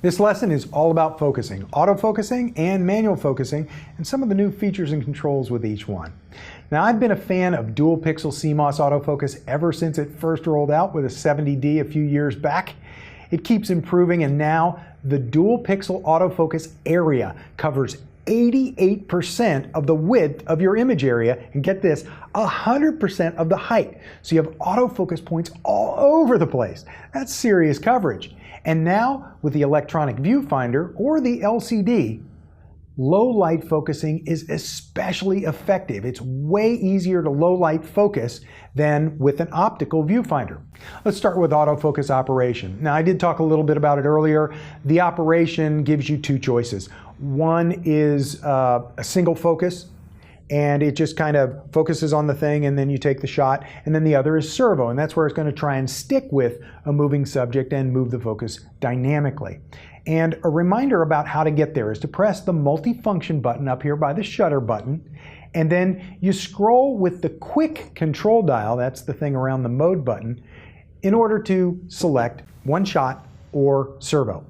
This lesson is all about focusing, autofocusing and manual focusing, and some of the new features and controls with each one. Now, I've been a fan of dual pixel CMOS autofocus ever since it first rolled out with a 70D a few years back. It keeps improving, and now the dual pixel autofocus area covers 88% of the width of your image area, and get this, 100% of the height. So you have autofocus points all over the place. That's serious coverage. And now, with the electronic viewfinder or the LCD, low light focusing is especially effective. It's way easier to low light focus than with an optical viewfinder. Let's start with autofocus operation. Now, I did talk a little bit about it earlier. The operation gives you two choices. One is a single focus, and it just kind of focuses on the thing and then you take the shot. And then the other is servo, and that's where it's going to try and stick with a moving subject and move the focus dynamically. And a reminder about how to get there is to press the multifunction button up here by the shutter button, and then you scroll with the quick control dial, that's the thing around the mode button, in order to select one shot or servo.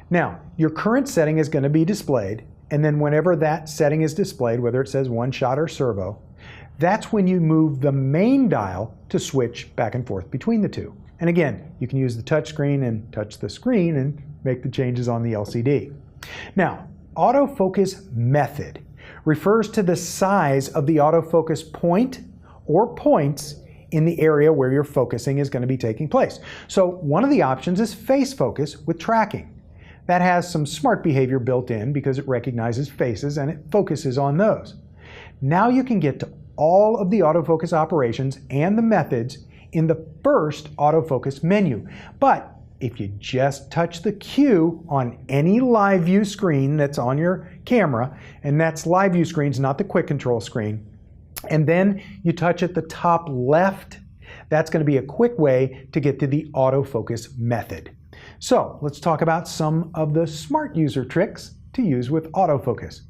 Now, your current setting is going to be displayed, and then whenever that setting is displayed, whether it says one shot or servo, that's when you move the main dial to switch back and forth between the two. And again, you can use the touch screen and touch the screen and make the changes on the LCD. Now, autofocus method refers to the size of the autofocus point or points in the area where your focusing is going to be taking place. So one of the options is face focus with tracking. That has some smart behavior built in because it recognizes faces and it focuses on those. Now you can get to all of the autofocus operations and the methods in the first autofocus menu. But if you just touch the Q on any live view screen that's on your camera, and that's live view screens, not the quick control screen, and then you touch at the top left, that's going to be a quick way to get to the autofocus method. So let's talk about some of the smart user tricks to use with autofocus.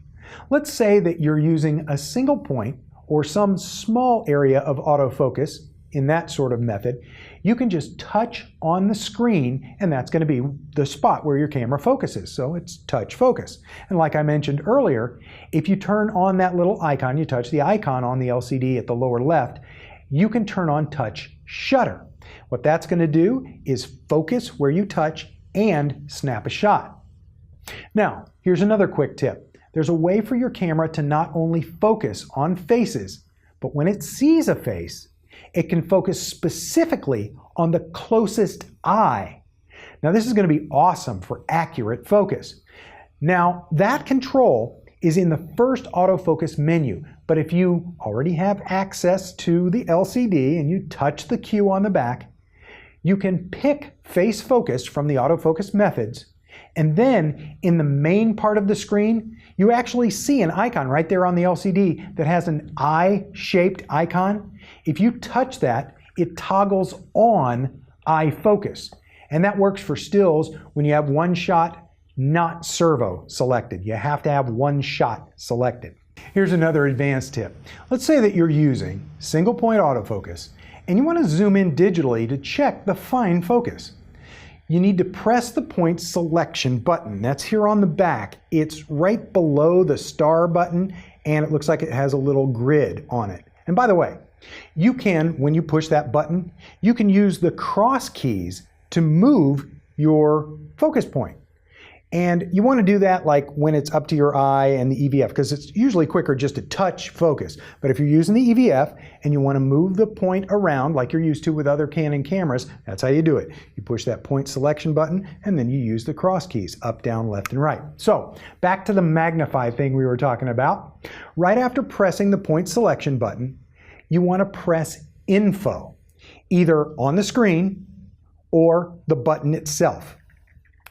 Let's say that you're using a single point or some small area of autofocus in that sort of method. You can just touch on the screen, and that's going to be the spot where your camera focuses. So it's touch focus. And like I mentioned earlier, if you turn on that little icon, you touch the icon on the LCD at the lower left, you can turn on touch shutter. What that's going to do is focus where you touch and snap a shot. Now, here's another quick tip. There's a way for your camera to not only focus on faces, but when it sees a face, it can focus specifically on the closest eye. Now, this is going to be awesome for accurate focus. Now, that control is in the first autofocus menu, but if you already have access to the LCD and you touch the Q on the back, you can pick face focus from the autofocus methods, and then in the main part of the screen, you actually see an icon right there on the LCD that has an eye-shaped icon. If you touch that, it toggles on eye focus, and that works for stills when you have one shot, not servo selected. You have to have one shot selected. Here's another advanced tip. Let's say that you're using single point autofocus and you want to zoom in digitally to check the fine focus. You need to press the point selection button. That's here on the back. It's right below the star button, and it looks like it has a little grid on it. And by the way, you can, when you push that button, you can use the cross keys to move your focus point. And you want to do that like when it's up to your eye and the EVF, because it's usually quicker just to touch focus. But if you're using the EVF and you want to move the point around like you're used to with other Canon cameras, that's how you do it. You push that point selection button and then you use the cross keys, up, down, left, and right. So back to the magnify thing we were talking about. Right after pressing the point selection button, you want to press info, either on the screen or the button itself.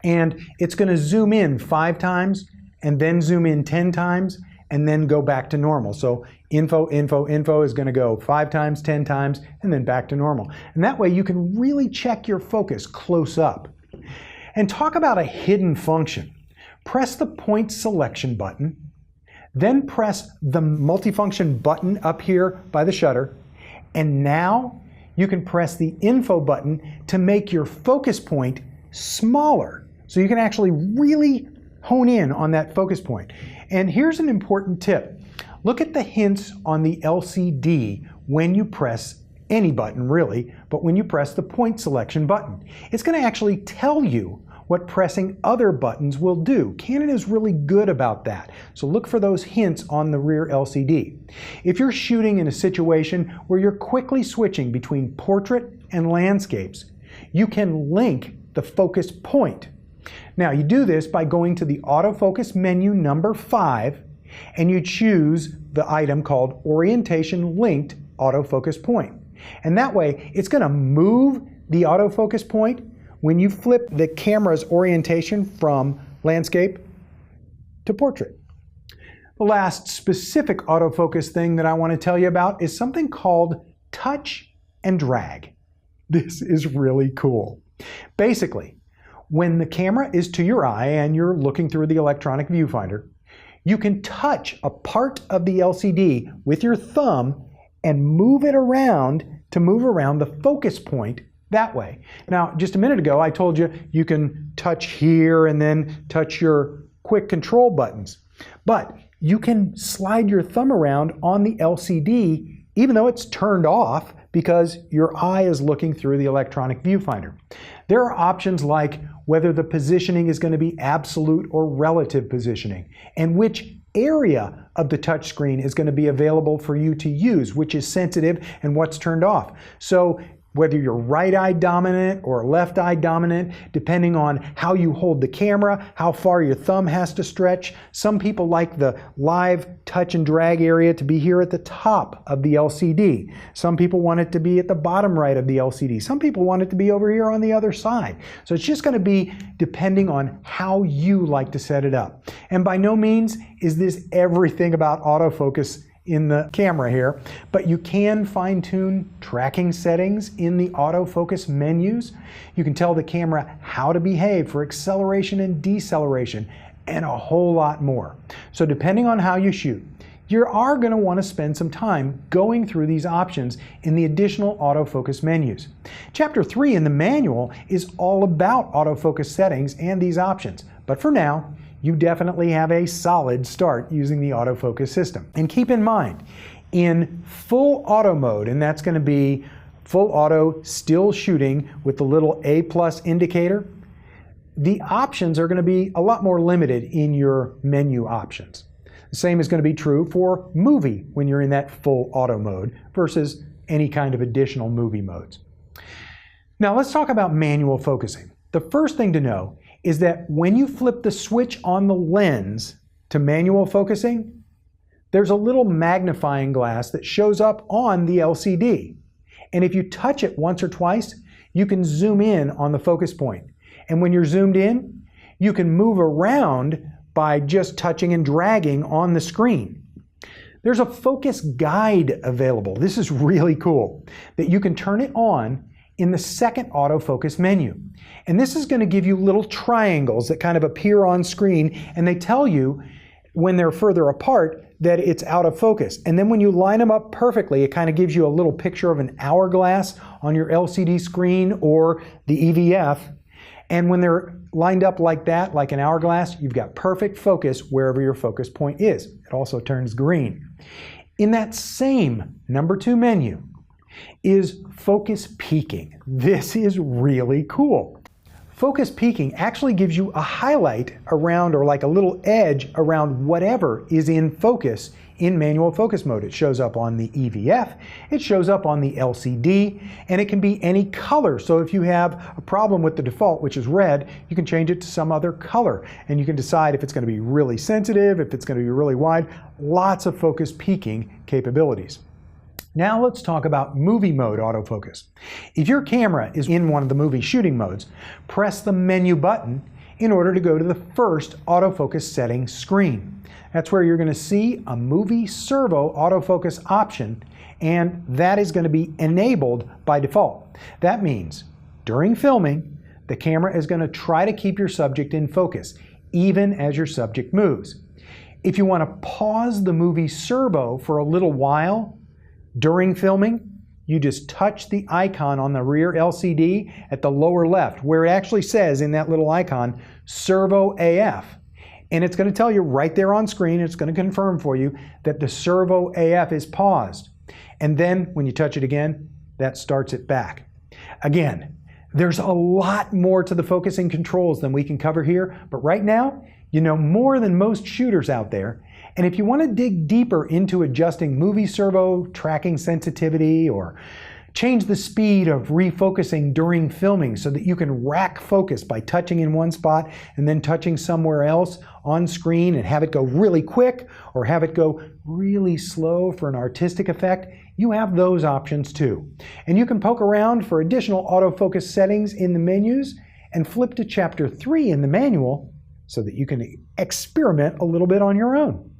And it's going to zoom in 5 times and then zoom in 10 times and then go back to normal. So info, info, info is going to go 5 times, 10 times, and then back to normal. And that way you can really check your focus close up. And talk about a hidden function. Press the point selection button, then press the multifunction button up here by the shutter, and now you can press the info button to make your focus point smaller. So you can actually really hone in on that focus point. And here's an important tip. Look at the hints on the LCD when you press any button really, but when you press the point selection button. It's going to actually tell you what pressing other buttons will do. Canon is really good about that. So look for those hints on the rear LCD. If you're shooting in a situation where you're quickly switching between portrait and landscapes, you can link the focus point. Now you do this by going to the autofocus menu number 5 and you choose the item called Orientation Linked Autofocus Point. And that way it's going to move the autofocus point when you flip the camera's orientation from landscape to portrait. The last specific autofocus thing that I want to tell you about is something called touch and drag. This is really cool. Basically, when the camera is to your eye and you're looking through the electronic viewfinder, you can touch a part of the LCD with your thumb and move it around to move around the focus point that way. Now, just a minute ago, I told you you can touch here and then touch your quick control buttons. But you can slide your thumb around on the LCD even though it's turned off because your eye is looking through the electronic viewfinder. There are options like whether the positioning is going to be absolute or relative positioning, and which area of the touch screen is going to be available for you to use, which is sensitive and what's turned off. So whether you're right eye dominant or left eye dominant, depending on how you hold the camera, how far your thumb has to stretch. Some people like the live touch and drag area to be here at the top of the LCD. Some people want it to be at the bottom right of the LCD. Some people want it to be over here on the other side. So it's just going to be depending on how you like to set it up. And by no means is this everything about autofocus in the camera here, but you can fine-tune tracking settings in the autofocus menus. You can tell the camera how to behave for acceleration and deceleration, and a whole lot more. So depending on how you shoot, you are going to want to spend some time going through these options in the additional autofocus menus. Chapter 3 in the manual is all about autofocus settings and these options, but for now, you definitely have a solid start using the autofocus system. And keep in mind, in full auto mode, and that's going to be full auto still shooting with the little A+ indicator, the options are going to be a lot more limited in your menu options. The same is going to be true for movie when you're in that full auto mode versus any kind of additional movie modes. Now let's talk about manual focusing. The first thing to know is that when you flip the switch on the lens to manual focusing, there's a little magnifying glass that shows up on the LCD. And if you touch it once or twice, you can zoom in on the focus point. And when you're zoomed in, you can move around by just touching and dragging on the screen. There's a focus guide available. This is really cool, that you can turn it on in the second autofocus menu. And this is going to give you little triangles that kind of appear on screen, and they tell you when they're further apart that it's out of focus. And then when you line them up perfectly, it kind of gives you a little picture of an hourglass on your LCD screen or the EVF. And when they're lined up like that, like an hourglass, you've got perfect focus wherever your focus point is. It also turns green. In that same number 2 menu is focus peaking. This is really cool. Focus peaking actually gives you a highlight around, or like a little edge around whatever is in focus in manual focus mode. It shows up on the EVF, it shows up on the LCD, and it can be any color. So if you have a problem with the default, which is red, you can change it to some other color. And you can decide if it's going to be really sensitive, if it's going to be really wide. Lots of focus peaking capabilities. Now let's talk about movie mode autofocus. If your camera is in one of the movie shooting modes, press the menu button in order to go to the first autofocus setting screen. That's where you're going to see a movie servo autofocus option, and that is going to be enabled by default. That means during filming, the camera is going to try to keep your subject in focus, even as your subject moves. If you want to pause the movie servo for a little while during filming, you just touch the icon on the rear LCD at the lower left, where it actually says in that little icon, Servo AF. And it's going to tell you right there on screen, it's going to confirm for you that the Servo AF is paused. And then when you touch it again, that starts it back. Again, there's a lot more to the focusing controls than we can cover here, but right now, you know more than most shooters out there. And if you want to dig deeper into adjusting movie servo tracking sensitivity or change the speed of refocusing during filming so that you can rack focus by touching in one spot and then touching somewhere else on screen and have it go really quick or have it go really slow for an artistic effect, you have those options too. And you can poke around for additional autofocus settings in the menus and flip to Chapter 3 in the manual so that you can experiment a little bit on your own.